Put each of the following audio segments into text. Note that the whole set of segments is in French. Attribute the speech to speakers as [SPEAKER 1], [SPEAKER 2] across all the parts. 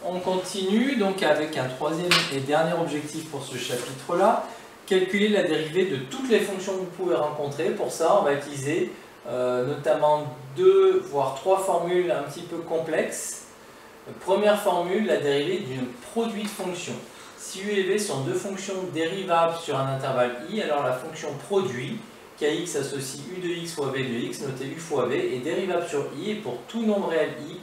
[SPEAKER 1] On continue donc avec un troisième et dernier objectif pour ce chapitre-là. Calculer la dérivée de toutes les fonctions que vous pouvez rencontrer. Pour ça, on va utiliser notamment 2 voire 3 formules un petit peu complexes. Première formule, la dérivée d'un produit de fonctions. Si u et v sont 2 fonctions dérivables sur un intervalle i, alors la fonction produit, kx associe u de x fois v de x, notée u fois v, est dérivable sur i, et pour tout nombre réel i,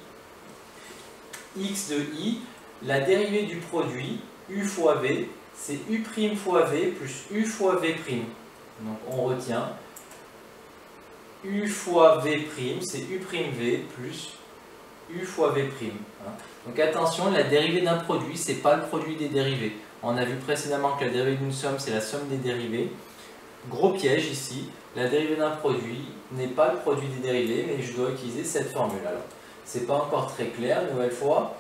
[SPEAKER 1] x de i, la dérivée du produit, u fois v, c'est u' fois v plus u fois v'. Donc on retient u fois v', c'est u'v plus u fois v'. Donc attention, la dérivée d'un produit, c'est pas le produit des dérivés. On a vu précédemment que la dérivée d'une somme, c'est la somme des dérivés. Gros piège ici, la dérivée d'un produit n'est pas le produit des dérivés, mais je dois utiliser cette formule. Alors, c'est pas encore très clair, une nouvelle fois.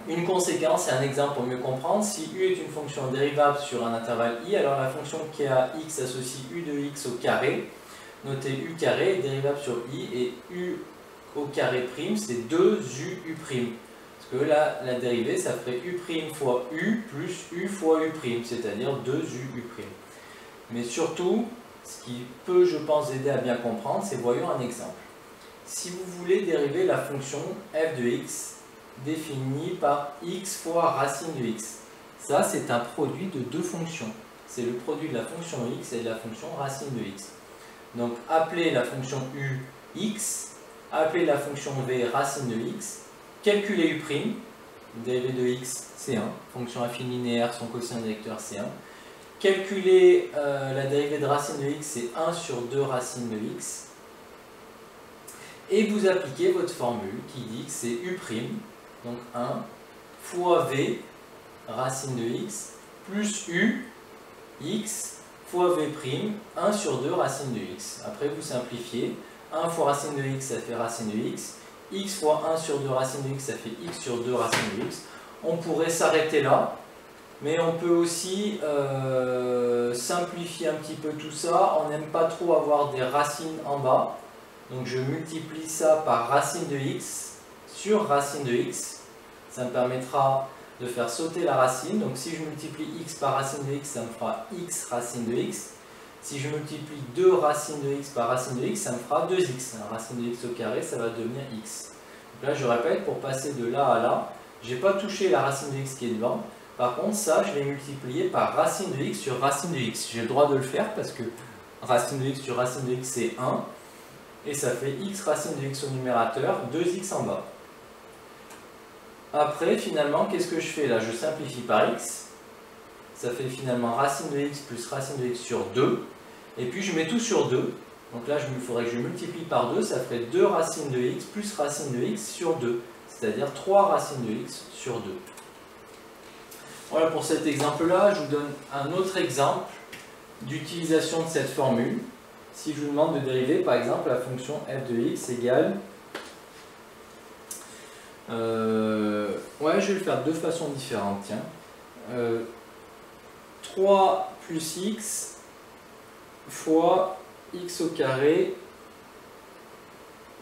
[SPEAKER 1] Une conséquence, c'est un exemple pour mieux comprendre. Si u est une fonction dérivable sur un intervalle i, alors la fonction qui a x associe u de x au carré, notez u carré, est dérivable sur i, et u au carré prime, c'est 2u'. Parce que là, la dérivée, ça ferait u' fois u plus u fois u', c'est-à-dire 2u'. Mais surtout, ce qui peut, je pense, aider à bien comprendre, c'est voyons un exemple. Si vous voulez dériver la fonction f de x, définie par x fois racine de x. Ça, c'est un produit de 2 fonctions. C'est le produit de la fonction x et de la fonction racine de x. Donc, appelez la fonction u x, appelez la fonction v racine de x, calculez u', dérivée de x, c'est 1, fonction affine linéaire, son quotient directeur, c'est 1. Calculez la dérivée de racine de x, c'est 1 sur 2 racine de x. Et vous appliquez votre formule qui dit que c'est u', donc 1, fois v, racine de x, plus u, x, fois v', 1 sur 2 racine de x. Après, vous simplifiez. 1 fois racine de x, ça fait racine de x fois 1 sur 2 racine de x, ça fait x sur 2 racine de x. On pourrait s'arrêter là, mais on peut aussi simplifier un petit peu tout ça. On n'aime pas trop avoir des racines en bas. Donc je multiplie ça par racine de x sur racine de x. Ça me permettra de faire sauter la racine. Donc si je multiplie x par racine de x, ça me fera x racine de x. Si je multiplie 2 racines de x par racine de x, ça me fera 2x. Racine de x au carré, ça va devenir x. Donc là, je répète, pour passer de là à là, je n'ai pas touché la racine de x qui est devant. Par contre, ça, je vais multiplier par racine de x sur racine de x. J'ai le droit de le faire parce que racine de x sur racine de x, c'est 1. Et ça fait x racine de x au numérateur, 2x en bas. Après, finalement, qu'est-ce que je fais là? Je simplifie par x. Ça fait finalement racine de x plus racine de x sur 2. Et puis je mets tout sur 2. Donc là, il faudrait que je multiplie par 2. Ça ferait 2 racines de x plus racine de x sur 2. C'est-à-dire 3 racines de x sur 2. Voilà pour cet exemple-là. Je vous donne un autre exemple d'utilisation de cette formule. Si je vous demande de dériver, par exemple, la fonction f de x égale... je vais le faire de deux façons différentes. Tiens. 3 plus x fois x au carré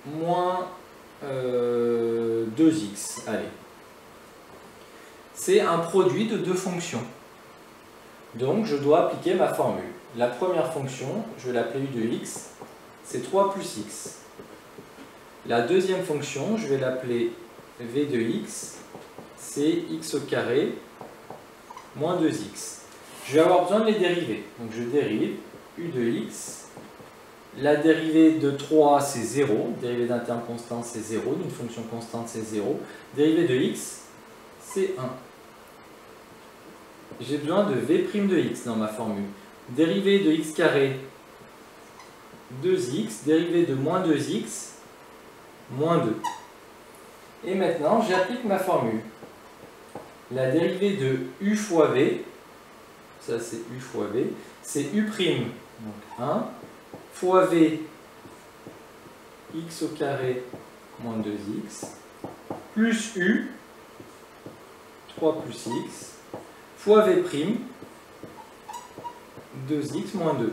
[SPEAKER 1] moins 2x. Allez. C'est un produit de 2 fonctions. Donc je dois appliquer ma formule. La première fonction, je vais l'appeler u de x, c'est 3 plus x. La deuxième fonction, je vais l'appeler v de x, c'est x au carré moins 2x. Je vais avoir besoin de les dériver. Donc je dérive u de x. La dérivée de 3, c'est 0. Dérivée d'un terme constant, c'est 0. D'une fonction constante, c'est 0. Dérivée de x, c'est 1. J'ai besoin de v' de x dans ma formule. Dérivée de x carré, 2x. Dérivée de moins 2x, moins 2. Et maintenant, j'applique ma formule. La dérivée de u fois v, ça c'est u fois v, c'est u', donc 1, fois v, x au carré moins 2x, plus u, 3 plus x, fois v', 2x moins 2.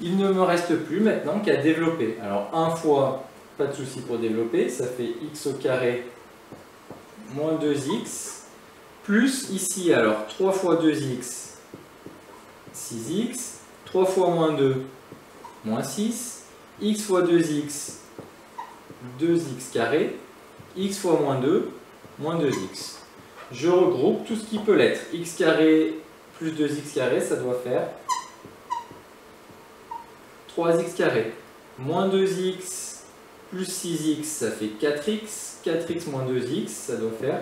[SPEAKER 1] Il ne me reste plus maintenant qu'à développer. Alors 1 fois, pas de souci pour développer, ça fait x au carré moins 2x, plus ici, alors 3 fois 2x, 6x, 3 fois moins 2, moins 6, x fois 2x, 2x carré, x fois moins 2, moins 2x. Je regroupe tout ce qui peut l'être. X carré plus 2x carré, ça doit faire 3x carré. Moins 2x plus 6x, ça fait 4x. 4x moins 2x, ça doit faire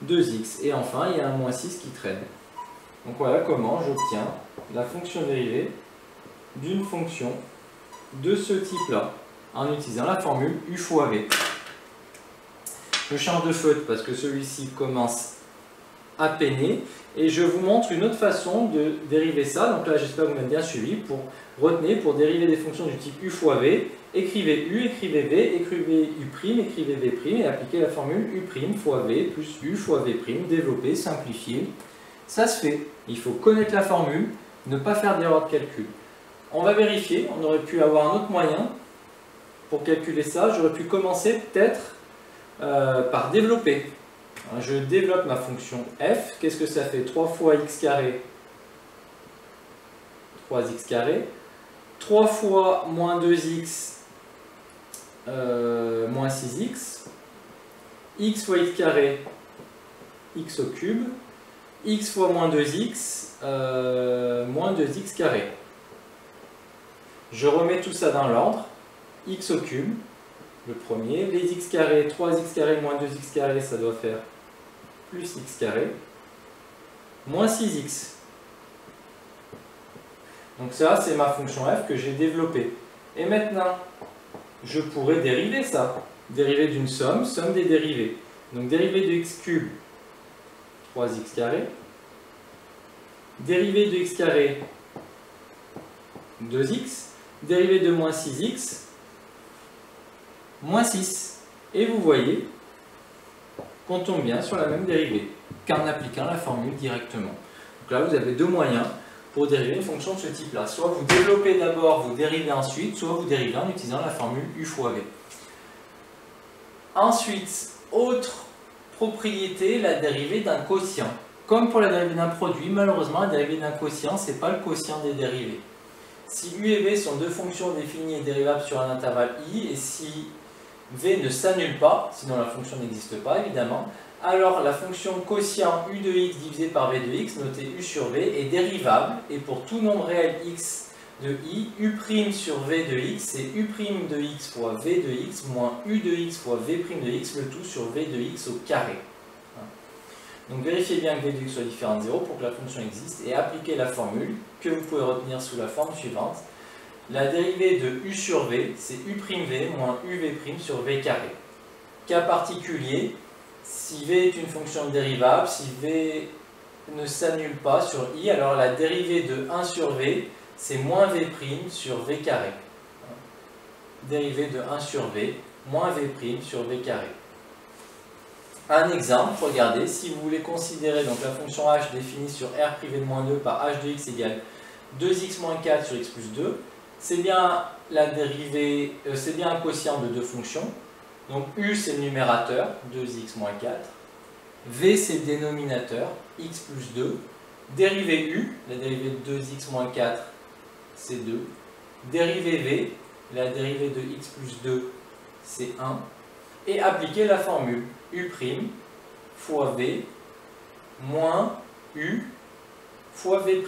[SPEAKER 1] 2x. Et enfin, il y a un moins 6 qui traîne. Donc voilà comment j'obtiens la fonction dérivée d'une fonction de ce type-là en utilisant la formule u fois v. Je change de feutre parce que celui-ci commence à peiner et je vous montre une autre façon de dériver ça. Donc là, j'espère que vous m'avez bien suivi. Pour dériver des fonctions du type u fois v, écrivez u, écrivez v, écrivez u', écrivez v' et appliquez la formule u' fois v plus u fois v', développer, simplifier. Ça se fait. Il faut connaître la formule, ne pas faire d'erreur de calcul. On va vérifier. On aurait pu avoir un autre moyen pour calculer ça. J'aurais pu commencer peut-être par développer. Je développe ma fonction f. Qu'est-ce que ça fait? 3 fois x carré, 3x carré. 3 fois moins 2x, moins 6x. X fois x carré, x au cube. X fois moins 2x, moins 2x carré. Je remets tout ça dans l'ordre. X au cube, le premier. Les x carrés, 3x carré moins 2x carré, ça doit faire plus x carré. Moins 6x. Donc ça, c'est ma fonction f que j'ai développée. Et maintenant, je pourrais dériver ça. Dériver d'une somme, somme des dérivés. Donc dérivée de x cube, 3x carré. Dérivée de x carré, 2x. Dérivée de moins 6x, moins 6. Et vous voyez qu'on tombe bien sur la même dérivée qu'en appliquant la formule directement. Donc là, vous avez deux moyens pour dériver une fonction de ce type-là. Soit vous développez d'abord, vous dérivez ensuite, soit vous dérivez en utilisant la formule u fois v. Ensuite, autre propriété, la dérivée d'un quotient. Comme pour la dérivée d'un produit, malheureusement, la dérivée d'un quotient, ce n'est pas le quotient des dérivés. Si u et v sont deux fonctions définies et dérivables sur un intervalle i, et si v ne s'annule pas, sinon la fonction n'existe pas évidemment, alors la fonction quotient u de x divisé par v de x, notée u sur v, est dérivable, et pour tout nombre réel x de i, u' sur v de x, c'est u' de x fois v de x moins u de x fois v' de x, le tout sur v de x au carré. Donc vérifiez bien que v de x soit différent de 0 pour que la fonction existe et appliquez la formule que vous pouvez retenir sous la forme suivante. La dérivée de u sur v, c'est u'v moins uv' sur v carré. Cas particulier, si v est une fonction dérivable, si v ne s'annule pas sur i, alors la dérivée de 1 sur v, c'est moins v' sur v carré. Dérivée de 1 sur v, moins v' sur v carré. Un exemple, regardez, si vous voulez considérer donc la fonction h définie sur r privé de moins 2 par h de x égale 2x moins 4 sur x plus 2, c'est bien la dérivée, c'est bien un quotient de deux fonctions. Donc u c'est le numérateur, 2x moins 4. V c'est le dénominateur, x plus 2. Dérivée u, la dérivée de 2x moins 4, c'est 2. Dérivée v, la dérivée de x plus 2, c'est 1. Et appliquer la formule u' fois v moins u fois v'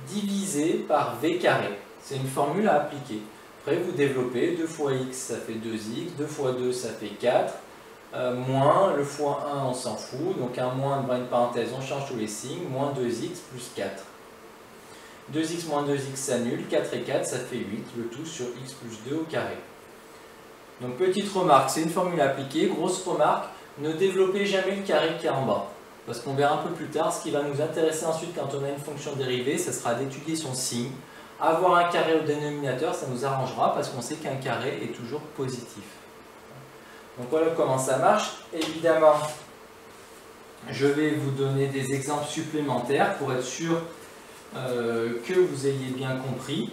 [SPEAKER 1] divisé par v carré. C'est une formule à appliquer. Après, vous développez 2 fois x, ça fait 2x, 2 fois 2, ça fait 4, moins, le fois 1, on s'en fout, donc un moins devant une parenthèse, on change tous les signes, moins 2x plus 4. 2x moins 2x s'annule, 4 et 4, ça fait 8, le tout sur x plus 2 au carré. Donc petite remarque, c'est une formule à appliquer. Grosse remarque, ne développez jamais le carré qui est en bas. Parce qu'on verra un peu plus tard, ce qui va nous intéresser ensuite quand on a une fonction dérivée, ça sera d'étudier son signe. Avoir un carré au dénominateur, ça nous arrangera parce qu'on sait qu'un carré est toujours positif. Donc voilà comment ça marche. Évidemment, je vais vous donner des exemples supplémentaires pour être sûr que vous ayez bien compris.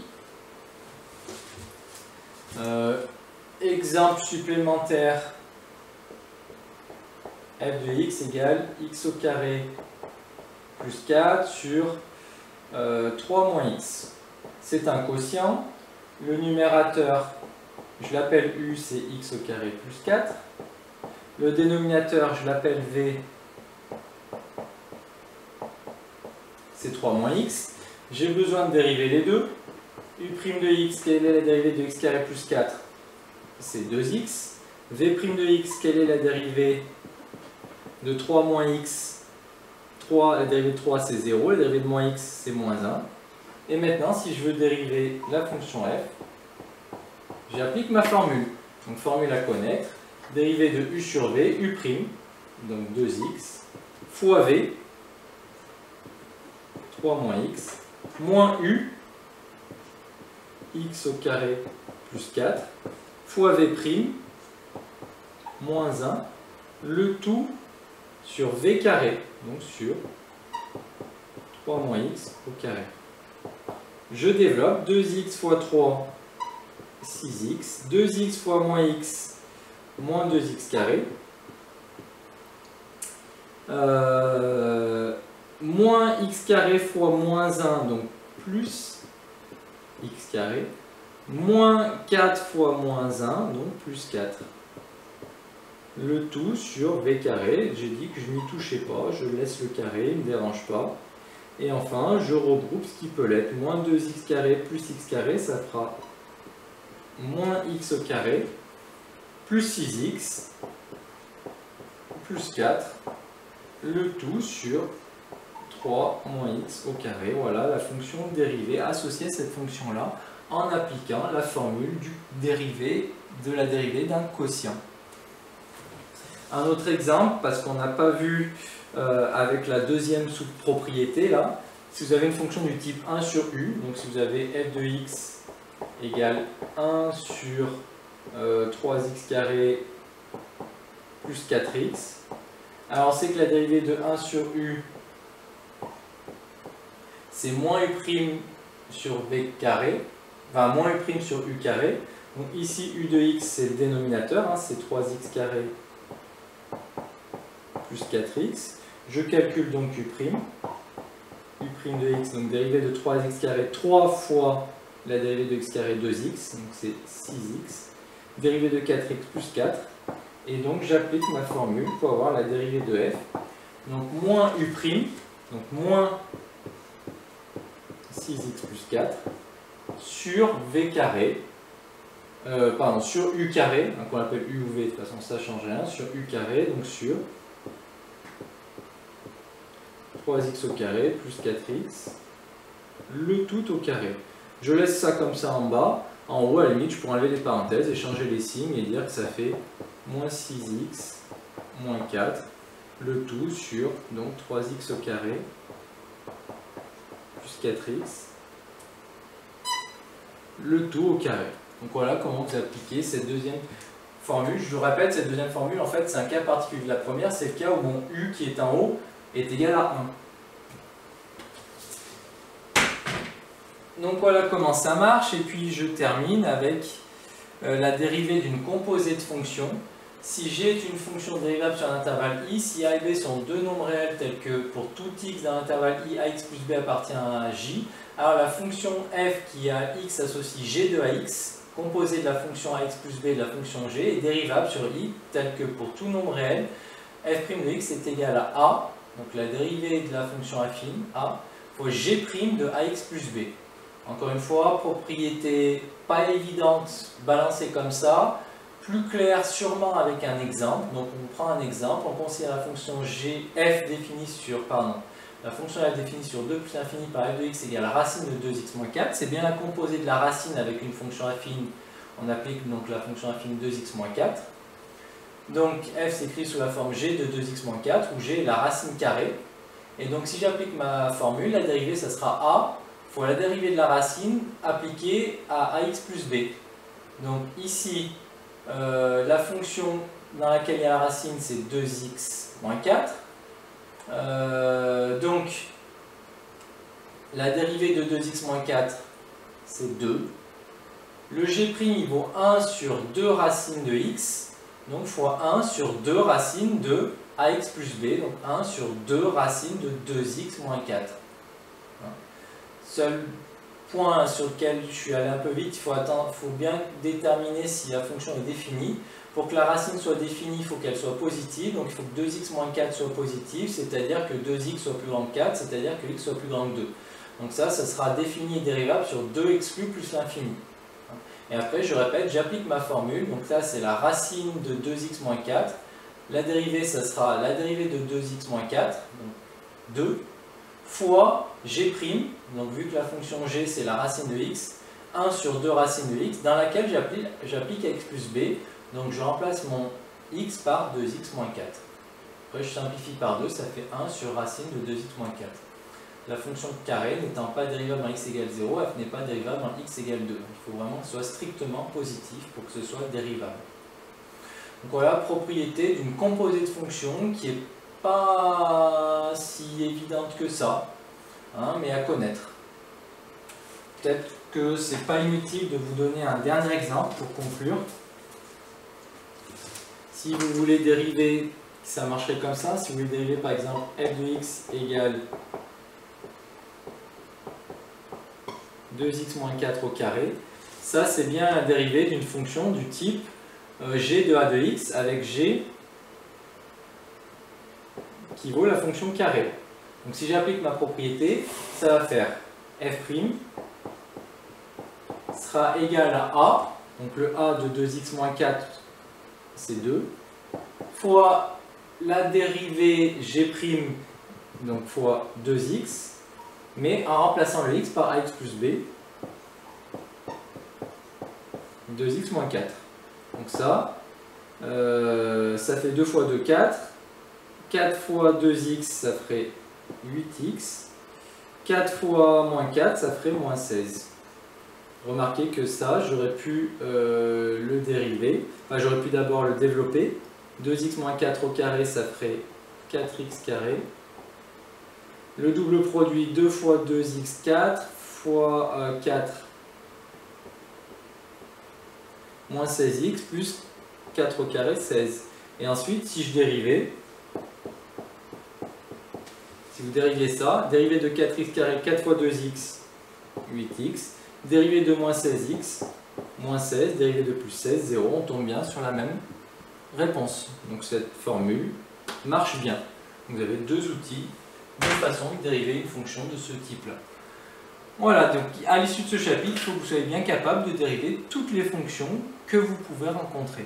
[SPEAKER 1] Exemple supplémentaire f de x égale x au carré plus 4 sur 3 moins x. C'est un quotient. Le numérateur, je l'appelle u, c'est x au carré plus 4. Le dénominateur, je l'appelle v, c'est 3 moins x. J'ai besoin de dériver les deux. U' de x, quelle est la dérivée de x carré plus 4? C'est 2x. V' de x, quelle est la dérivée de 3 moins x? 3, la dérivée de 3 c'est 0, la dérivée de moins x c'est moins 1. Et maintenant, si je veux dériver la fonction f, j'applique ma formule. Donc formule à connaître, dérivée de u sur v, u', donc 2x, fois v, 3 moins x, moins u, x au carré plus 4, fois v', moins 1, le tout sur v carré, donc sur 3 moins x au carré. Je développe 2x fois 3, 6x, 2x fois moins x, moins 2x carré, moins x carré fois moins 1, donc plus x carré, moins 4 fois moins 1, donc plus 4. Le tout sur v carré, j'ai dit que je n'y touchais pas, je laisse le carré, il ne me dérange pas. Et enfin, je regroupe ce qui peut l'être, moins 2x carré plus x carré, ça fera moins x au carré, plus 6x, plus 4, le tout sur 3 moins x au carré. Voilà la fonction dérivée associée à cette fonction-là en appliquant la formule du dérivé de la dérivée d'un quotient. Un autre exemple, parce qu'on n'a pas vu avec la deuxième sous-propriété là, si vous avez une fonction du type 1 sur u, donc si vous avez f de x égale 1 sur 3x carré plus 4x, alors on sait que la dérivée de 1 sur u, c'est moins u' sur v carré, enfin moins u' sur u carré, donc ici u de x c'est le dénominateur, hein, c'est 3x carré plus 4x. Je calcule donc u', u' de x, donc dérivée de 3x carré, 3 fois la dérivée de x carré 2x, donc c'est 6x, dérivée de 4x plus 4, et donc j'applique ma formule pour avoir la dérivée de f, donc moins u', donc moins 6x plus 4, sur v carré, sur u carré, hein, qu'on appelle u ou v, de toute façon ça ne change rien, sur u carré, donc sur 3x au carré plus 4x, le tout au carré. Je laisse ça comme ça en bas. En haut, à la limite, je pourrais enlever les parenthèses et changer les signes et dire que ça fait moins 6x moins 4, le tout sur donc 3x au carré plus 4x, le tout au carré. Donc voilà comment vous appliquez cette deuxième formule. Je vous répète, cette deuxième formule, en fait, c'est un cas particulier. La première, c'est le cas où mon u qui est en haut est égal à 1. Donc voilà comment ça marche, et puis je termine avec la dérivée d'une composée de fonctions. Si g est une fonction dérivable sur un intervalle i, si a et b sont deux nombres réels tels que pour tout x dans l'intervalle i, ax plus b appartient à j, alors la fonction f qui a x associe g de ax, composée de la fonction ax plus b et de la fonction g, est dérivable sur i tel que pour tout nombre réel, f' de x est égal à a, donc la dérivée de la fonction affine, a, fois g' de ax plus b. Encore une fois, propriété pas évidente, balancée comme ça, plus clair sûrement avec un exemple. Donc on prend un exemple, on considère la fonction f définie sur, la fonction f définie sur 2 plus l'infini par f de x égale racine de 2x moins 4. C'est bien la composée de la racine avec une fonction affine. On applique donc la fonction affine 2x moins 4. Donc f s'écrit sous la forme g de 2x moins 4, où g est la racine carrée. Et donc si j'applique ma formule, la dérivée ça sera a fois la dérivée de la racine appliquée à ax plus b. Donc ici, la fonction dans laquelle il y a la racine c'est 2x moins 4. Donc la dérivée de 2x moins 4 c'est 2. Le g' il vaut 1 sur 2 racines de x, donc fois 1 sur 2 racines de ax plus b, donc 1 sur 2 racine de 2x moins 4. Seul point sur lequel je suis allé un peu vite, il faut bien déterminer si la fonction est définie. Pour que la racine soit définie, il faut qu'elle soit positive, donc il faut que 2x moins 4 soit positif, c'est-à-dire que 2x soit plus grand que 4, c'est-à-dire que x soit plus grand que 2. Donc ça sera défini et dérivable sur 2 exclus plus l'infini. Et après, je répète, j'applique ma formule, donc là c'est la racine de 2x moins 4, la dérivée, ça sera la dérivée de 2x moins 4, donc 2, fois g', donc vu que la fonction g c'est la racine de x, 1 sur 2 racine de x, dans laquelle j'applique x plus b, donc je remplace mon x par 2x moins 4. Après je simplifie par 2, ça fait 1 sur racine de 2x moins 4. La fonction carré n'étant pas dérivable dans x égale 0, f n'est pas dérivable dans x égale 2. Il faut vraiment que ce soit strictement positif pour que ce soit dérivable. Donc voilà, propriété d'une composée de fonctions qui n'est pas si évidente que ça, hein, mais à connaître. Peut-être que c'est pas inutile de vous donner un dernier exemple pour conclure. Si vous voulez dériver, ça marcherait comme ça. Si vous voulez dériver par exemple f de x égale 2x moins 4 au carré, ça c'est bien la dérivée d'une fonction du type g de a de x avec g qui vaut la fonction carré. Donc si j'applique ma propriété, ça va faire f' sera égal à a, donc le a de 2x moins 4 c'est 2, fois la dérivée g', donc fois 2x, mais en remplaçant le x par ax plus b, 2x moins 4. Donc ça fait 2 fois 2, 4. 4 fois 2x, ça ferait 8x. 4 fois moins 4, ça ferait moins 16. Remarquez que ça, j'aurais pu le dériver. Enfin, j'aurais pu d'abord le développer. 2x moins 4 au carré, ça ferait 4x carré. Le double produit 2 fois 2x, 4 fois 4, moins 16x, plus 4 au carré, 16. Et ensuite, si je dérivais, si vous dérivez ça, dérivée de 4x carré, 4 fois 2x, 8x, dérivée de moins 16x, moins 16, dérivée de plus 16, 0, on tombe bien sur la même réponse. Donc cette formule marche bien. Vous avez deux outils, deux façons de dériver une fonction de ce type-là. Voilà, donc à l'issue de ce chapitre, il faut que vous soyez bien capable de dériver toutes les fonctions que vous pouvez rencontrer.